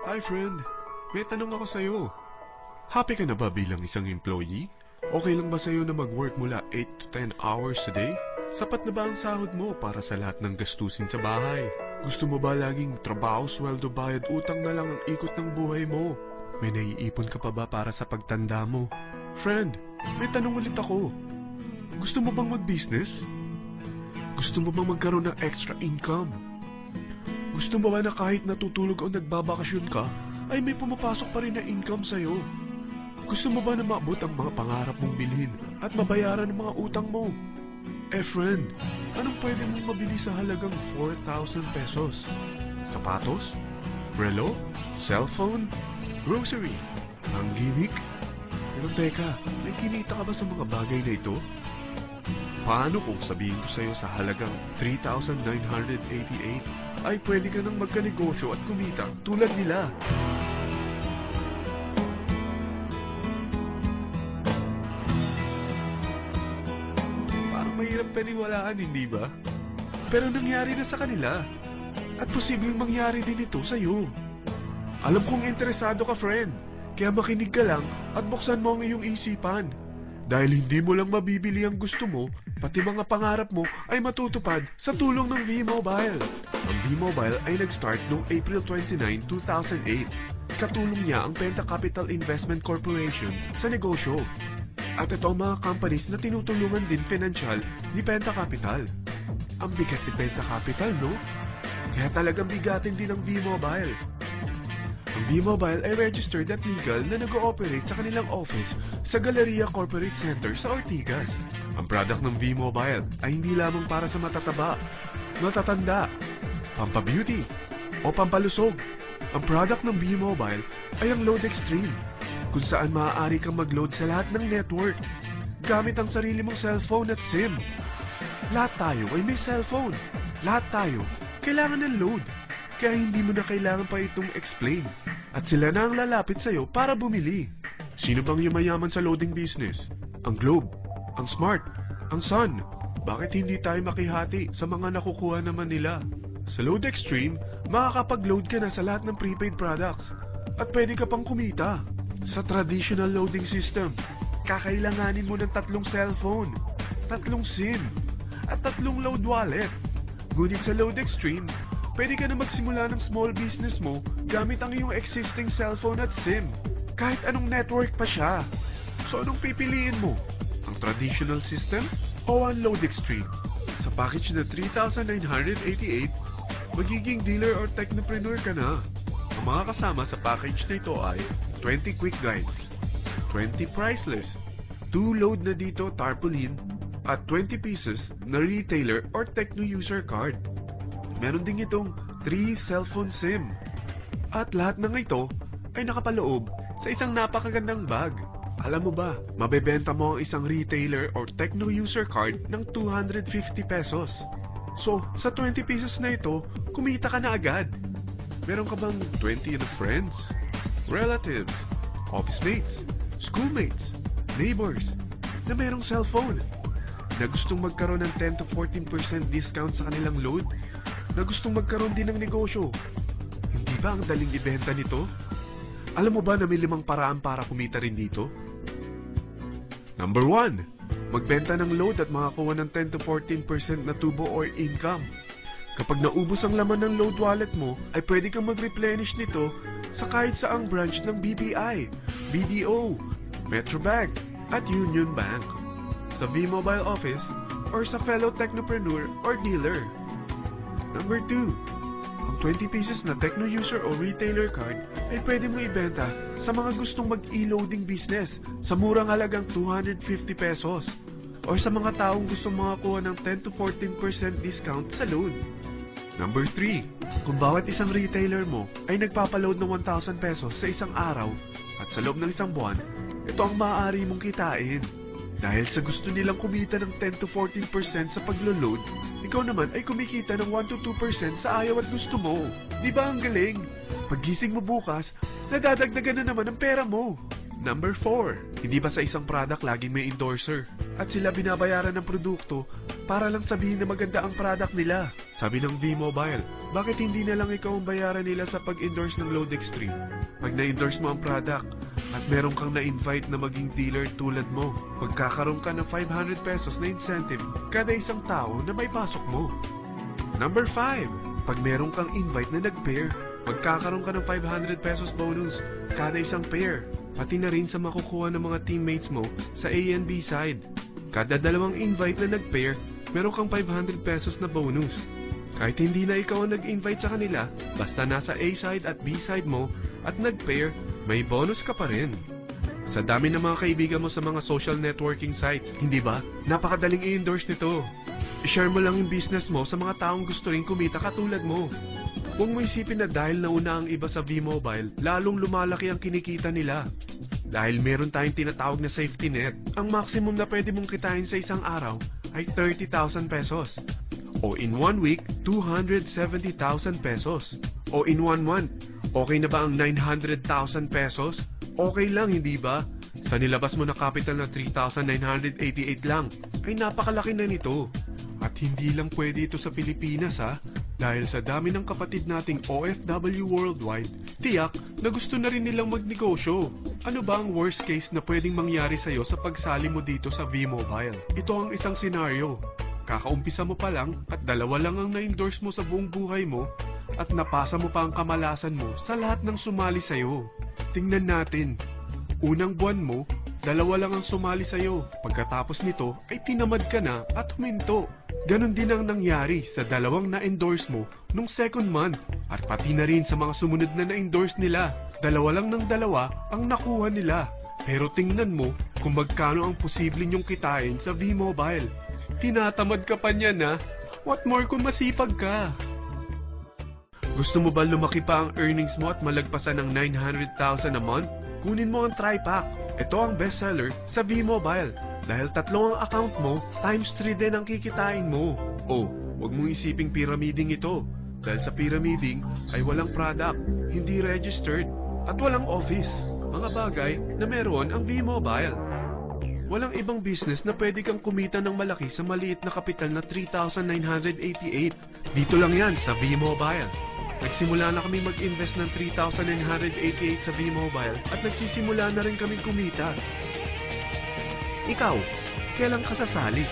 Hi friend, may tanong ako sa'yo. Happy ka na ba bilang isang employee? Okay lang ba sa'yo na mag-work mula 8 to 10 hours a day? Sapat na ba ang sahod mo para sa lahat ng gastusin sa bahay? Gusto mo ba laging trabaho, sweldo, bayad, utang na lang ang ikot ng buhay mo? May naiipon ka pa ba para sa pagtanda mo? Friend, may tanong ulit ako. Gusto mo bang mag-business? Gusto mo bang magkaroon ng extra income? Gusto mo ba na kahit natutulog o nagbabakasyon ka, ay may pumapasok pa rin na income sa'yo? Gusto mo ba na maabot ang mga pangarap mong bilhin at mabayaran ang mga utang mo? Eh friend, anong pwede mong mabili sa halagang 4,000 pesos? Sapatos? Relo? Cellphone? Grocery? Ang gimmick? Pero teka, may kinita ka ba sa mga bagay na ito? Paano kung sabihin ko sa'yo sa halagang 3,988 ay pwede ka nang magkanegosyo at kumita tulad nila? Parang mahirap paniwalaan, hindi ba? Pero nangyari na sa kanila. At posibleng mangyari din ito sa'yo. Alam kong interesado ka, friend. Kaya makinig ka lang at buksan mo ang iyong isipan. Dahil hindi mo lang mabibili ang gusto mo, pati mga pangarap mo ay matutupad sa tulong ng V-Mobile. Ang V-Mobile ay nag-start noong April 29, 2008. Katulong niya ang Penta Capital Investment Corporation sa negosyo. At ito ang mga companies na tinutulungan din financial ni Penta Capital. Ang bigat ni Penta Capital, no? Kaya talagang bigatin din ang V-Mobile. Ang V-Mobile ay registered at legal na nag-ooperate sa kanilang office sa Galleria Corporate Center sa Ortigas. Ang product ng V-Mobile ay hindi lamang para sa matataba, matatanda, pampabeauty, o pampalusog. Ang product ng V-Mobile ay ang Load Extreme, kung saan maaari kang mag-load sa lahat ng network gamit ang sarili mong cellphone at SIM. Lahat tayo ay may cellphone. Lahat tayo kailangan ng load. Kaya hindi mo na kailangan pa itong explain. At sila na ang lalapit sa'yo para bumili. Sino bang yumayaman sa loading business? Ang Globe, ang Smart, ang Sun. Bakit hindi tayo makihati sa mga nakukuha naman nila? Sa Load Extreme, makakapag-load ka na sa lahat ng prepaid products. At pwede ka pang kumita. Sa traditional loading system, kakailanganin mo ng 3 cellphone, 3 SIM, at 3 load wallet. Ngunit sa Load Extreme, pwede ka na magsimula ng small business mo gamit ang iyong existing cellphone at SIM. Kahit anong network pa siya. So anong pipiliin mo? Ang traditional system o ang Load Extreme? Sa package na 3,988, magiging dealer or technopreneur ka na. Ang mga kasama sa package na ito ay 20 quick guides, 20 priceless, 2 load na dito tarpaulin, at 20 pieces na retailer or techno user card. Meron din itong 3 cellphone SIM. At lahat ng ito ay nakapaloob sa isang napakagandang bag. Alam mo ba, mabebenta mo ang isang retailer or techno user card ng 250 pesos. So, sa 20 pesos na ito, kumita ka na agad. Meron ka bang 20 na friends, relatives, office mates, schoolmates, neighbors, na merong cellphone, na gustong magkaroon ng 10 to 14% discount sa kanilang load, na gustong magkaroon din ng negosyo? Hindi ba ang daling ibenta nito? Alam mo ba na may 5 paraan para kumita rin dito? Number 1, magbenta ng load at makakuha ng 10 to 14% na tubo or income. Kapag naubos ang laman ng load wallet mo, ay pwede kang mag-replenish nito sa kahit saang branch ng BPI, BDO, Metrobank, at Union Bank, sa V-Mobile office, or sa fellow technopreneur or dealer. Number 2, ang 20 pieces na techno user o retailer card ay pwede mo ibenta sa mga gustong mag-e-loading business sa murang halagang 250 pesos or sa mga taong gustong makakuha ng 10 to 14% discount sa load. Number 3, kung bawat isang retailer mo ay nagpapaload ng 1,000 pesos sa isang araw at sa loob ng isang buwan, ito ang maaari mong kitain. Dahil sa gusto nilang kumita ng 10 to 14% sa paglo-load, ikaw naman ay kumikita ng 1 to 2% sa ayaw at gusto mo. Di ba ang galing? Paggising mo bukas, nadadagdagan na naman ang pera mo. Number 4, hindi ba sa isang product laging may endorser? at sila binabayaran ng produkto para lang sabihin na maganda ang product nila. Sabi ng V-Mobile, bakit hindi na lang ikaw ang bayaran nila sa pag-endorse ng Load Extreme? Pag na-endorse mo ang product at meron kang na-invite na maging dealer tulad mo, magkakaroon ka ng 500 pesos na incentive kada isang tao na may pasok mo. Number 5, pag meron kang invite na nag-pair, magkakaroon ka ng 500 pesos bonus kada isang pair, pati na rin sa makukuha ng mga teammates mo sa A and B side. Kada dalawang invite na nag-pair, meron kang 500 pesos na bonus. Kahit hindi na ikaw ang nag-invite sa kanila, basta nasa A side at B side mo at nag-pair, may bonus ka pa rin. Sa dami ng mga kaibigan mo sa mga social networking sites, hindi ba? Napakadaling i-endorse nito. I-share mo lang yung business mo sa mga taong gusto rin kumita katulad mo. Huwag mo isipin na dahil nauna ang iba sa V-Mobile, lalong lumalaki ang kinikita nila. Dahil meron tayong tinatawag na safety net, ang maximum na pwede mong kitain sa isang araw ay 30,000 pesos. O in 1 week, 270,000 pesos. O in 1 month, okay na ba ang 900,000 pesos? Okay lang, hindi ba? Sa nilabas mo na capital na 3,988 lang, ay napakalaki na nito. At hindi lang pwede ito sa Pilipinas ha, dahil sa dami ng kapatid nating OFW worldwide, tiyak na gusto na rin nilang magnegosyo. Ano ba ang worst case na pwedeng mangyari sa'yo sa pagsali mo dito sa V-Mobile? Ito ang isang senaryo. Kakaumpisa mo pa lang at dalawa lang ang na-endorse mo sa buong buhay mo at napasa mo pa ang kamalasan mo sa lahat ng sumali sa'yo. Tingnan natin. Unang buwan mo, dalawa lang ang sumali sa'yo. Pagkatapos nito ay tinamad ka na at huminto. Ganon din ang nangyari sa dalawang na-endorse mo nung second month at pati na rin sa mga sumunod na na-endorse nila. Dalawa lang ng dalawa ang nakuha nila. Pero tingnan mo kung magkano ang posible nyong kitain sa V-Mobile. Tinatamad ka pa niyan ha? What more kung masipag ka? Gusto mo ba lumaki pa ang earnings mo at malagpasan ng 900,000 a month? Kunin mo ang TriPack. Ito ang bestseller sa V-Mobile. Dahil 3 ang account mo, times 3 din ang kikitain mo. Oh, huwag mong isiping pyramiding ito. Dahil sa pyramiding ay walang product, hindi registered, at walang office. Mga bagay na meron ang V-Mobile. Walang ibang business na pwede kang kumita ng malaki sa maliit na kapital na 3,988. Dito lang yan sa V-Mobile. Nagsimula na kami mag-invest ng 3,988 sa V-Mobile at nagsisimula na rin kaming kumita. Ikaw, kailan ka sasali?